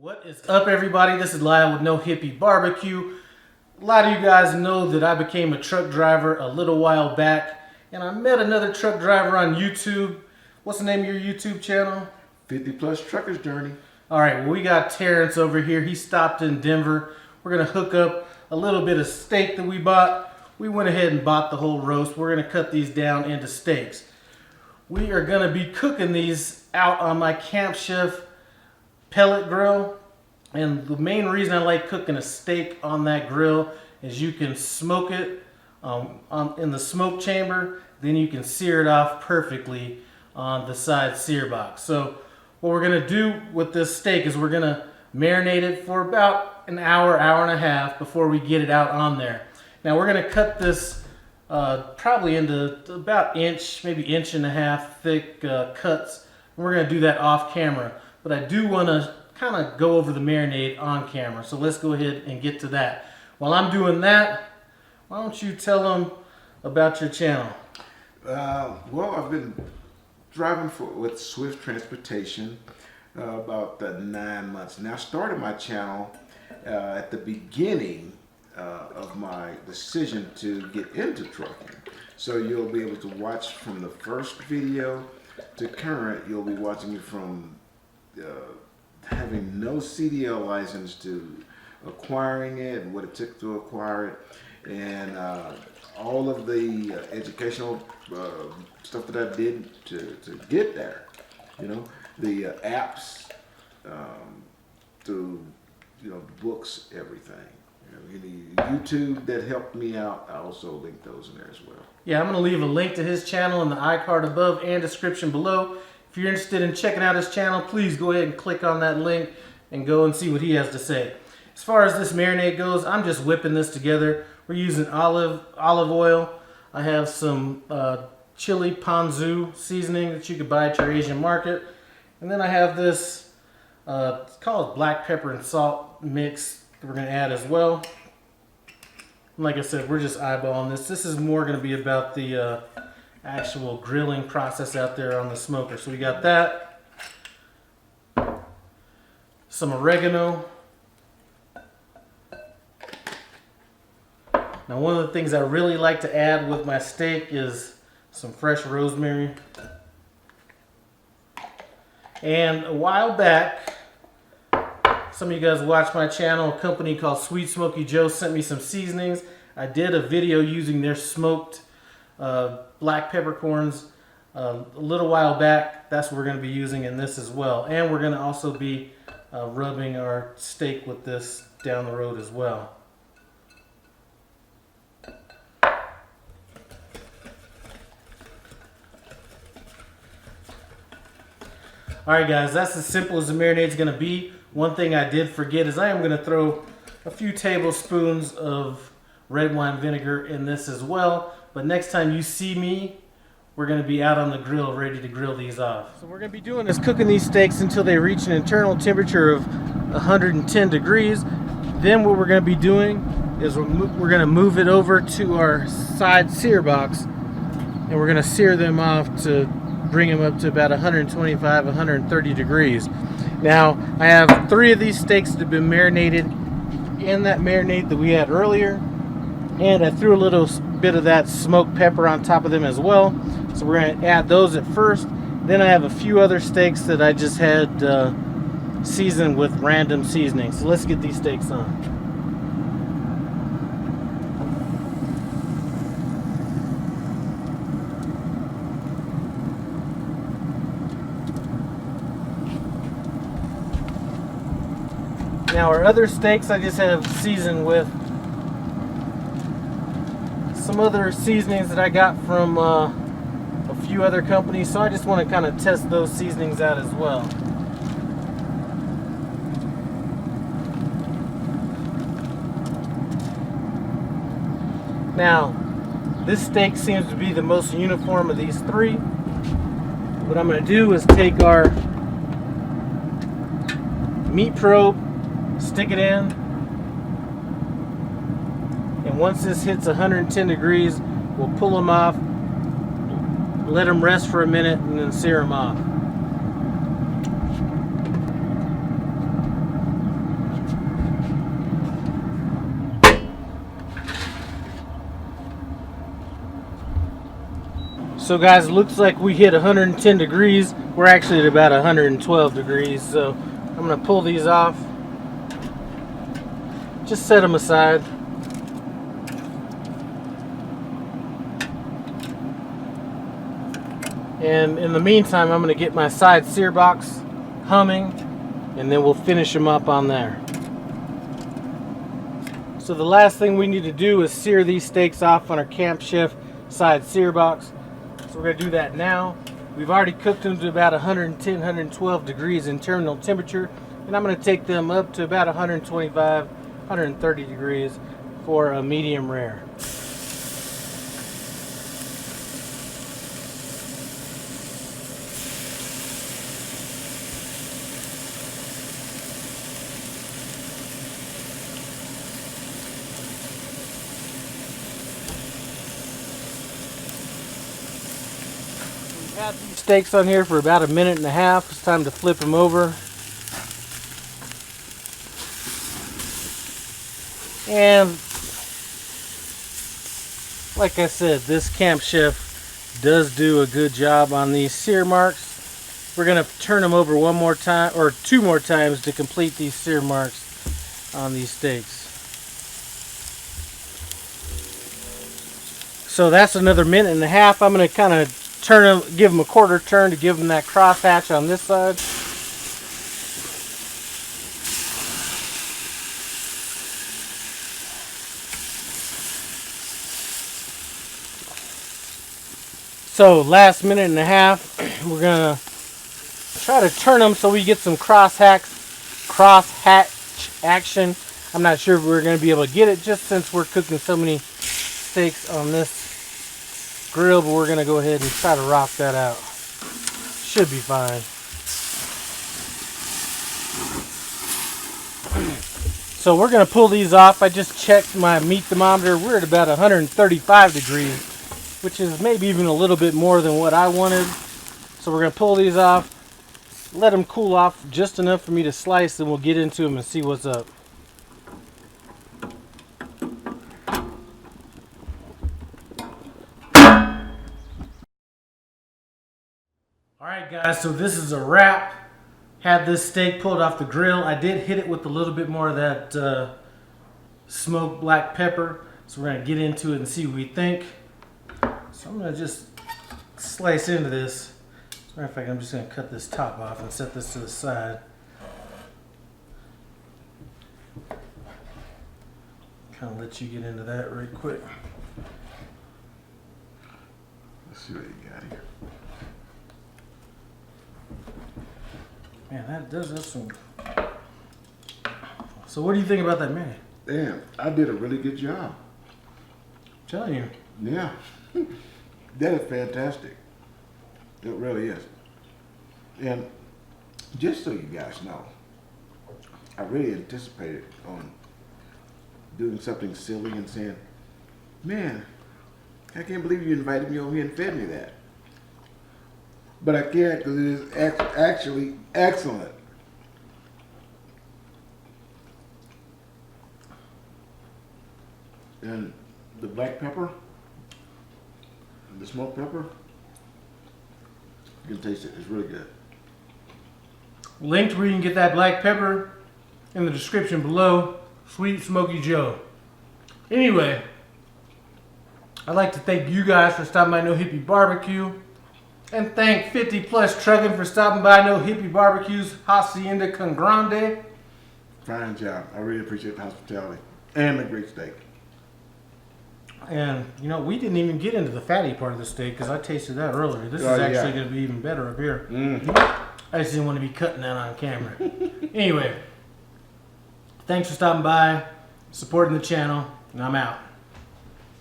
What is up, everybody? This is Lyle with No Hippie Barbecue. A lot of you guys know that I became a truck driver a little while back, and I met another truck driver on YouTube. What's the name of your YouTube channel? 50 Plus Trucker's Journey. All right, well, we got Terrence over here. He stopped in Denver. We're gonna hook up a little bit of steak that we bought. We went ahead and bought the whole roast. We're gonna cut these down into steaks. We are gonna be cooking these out on my Camp Chef pellet grill, and the main reason I like cooking a steak on that grill is you can smoke it in the smoke chamber, then you can sear it off perfectly on the side sear box. So what we're gonna do with this steak is we're gonna marinate it for about an hour, hour and a half before we get it out on there. Now we're gonna cut this probably into about inch, maybe inch and a half thick cuts. And we're gonna do that off camera. But I do want to kind of go over the marinade on camera. So let's go ahead and get to that. While I'm doing that, why don't you tell them about your channel? Well, I've been driving with Swift Transportation about 9 months. Now, I started my channel at the beginning of my decision to get into trucking. So you'll be able to watch from the first video to current. You'll be watching me from having no CDL license to acquiring it and what it took to acquire it, and all of the educational stuff that I did to get there. You know, the apps, to books, everything. The YouTube that helped me out, I also link those in there as well. Yeah, I'm going to leave a link to his channel in the iCard above and description below. If you're interested in checking out his channel, please go ahead and click on that link and go and see what he has to say. As far as this marinade goes, I'm just whipping this together. We're using olive oil. I have some chili ponzu seasoning that you could buy at your Asian market. And then I have this, it's called black pepper and salt mix that we're going to add as well. And like I said, we're just eyeballing this. This is more going to be about the actual grilling process out there on the smoker. So we got that, some oregano. Now one of the things I really like to add with my steak is some fresh rosemary. And a while back, some of you guys watch my channel, a company called Sweet Smoky Joe sent me some seasonings. I did a video using their smoked black peppercorns a little while back. That's what we're going to be using in this as well. And we're going to also be rubbing our steak with this down the road as well. Alright guys, that's as simple as the marinade is going to be. One thing I did forget is I am going to throw a few tablespoons of red wine vinegar in this as well. But next time you see me, we're going to be out on the grill ready to grill these off. So we're going to be doing is cooking these steaks until they reach an internal temperature of 110 degrees. Then what we're going to be doing is we're going to move it over to our side sear box, and we're going to sear them off to bring them up to about 125, 130 degrees. Now, I have 3 of these steaks that have been marinated in that marinade that we had earlier. And I threw a little bit of that smoked pepper on top of them as well. So we're going to add those at first. Then I have a few other steaks that I just had seasoned with random seasoning. So let's get these steaks on. Now our other steaks I just have seasoned with some other seasonings that I got from a few other companies, so I just want to kind of test those seasonings out as well. Now this steak seems to be the most uniform of these 3. What I'm going to do is take our meat probe, stick it in, and once this hits 110 degrees, we'll pull them off, let them rest for a minute, and then sear them off. So guys, it looks like we hit 110 degrees. We're actually at about 112 degrees. So I'm gonna pull these off. Just set them aside. And in the meantime, I'm gonna get my side sear box humming, and then we'll finish them up on there. So the last thing we need to do is sear these steaks off on our Camp Chef side sear box. So we're going to do that now. We've already cooked them to about 110, 112 degrees internal temperature, and I'm going to take them up to about 125, 130 degrees for a medium rare. Had these steaks on here for about 1.5 minutes. It's time to flip them over. And like I said, this Camp Chef does do a good job on these sear marks. We're going to turn them over one more time, or 2 more times, to complete these sear marks on these steaks. So that's another 1.5 minutes. I'm going to kind of turn them, give them a quarter turn to give them that cross hatch on this side. So last 1.5 minutes, we're gonna try to turn them so we get some cross hatch action. I'm not sure if we're gonna be able to get it just since we're cooking so many steaks on this grill, but we're gonna go ahead and try to rock that out. Should be fine. So we're gonna pull these off. I just checked my meat thermometer. We're at about 135 degrees, which is maybe even a little bit more than what I wanted. So we're gonna pull these off, let them cool off just enough for me to slice, and we'll get into them and see what's up. Alright guys, so this is a wrap. Had this steak pulled off the grill. I did hit it with a little bit more of that smoked black pepper. So we're going to get into it and see what we think. So I'm going to just slice into this. As a matter of fact, I'm just going to cut this top off and set this to the side. Kind of let you get into that right quick. Let's see what you got here. Man, that does have some. So what do you think about that, man? Damn, I did a really good job. I'm telling you. Yeah, that is fantastic. It really is. And just so you guys know, I really anticipated on doing something silly and saying, man, I can't believe you invited me over here and fed me that. But I can't, because it is actually excellent. And the black pepper, and the smoked pepper, you can taste it. It's really good. Linked where you can get that black pepper in the description below. Sweet Smoky Joe. Anyway, I'd like to thank you guys for stopping by No Hippie Barbecue. And thank 50 Plus Trucking for stopping by No Hippie Barbecue's Hacienda Con Grande. Fine job. I really appreciate the hospitality and the great steak. And, you know, we didn't even get into the fatty part of the steak because I tasted that earlier. This is actually going to be even better up here. Mm-hmm. I just didn't want to be cutting that on camera. Anyway, thanks for stopping by, supporting the channel, and I'm out.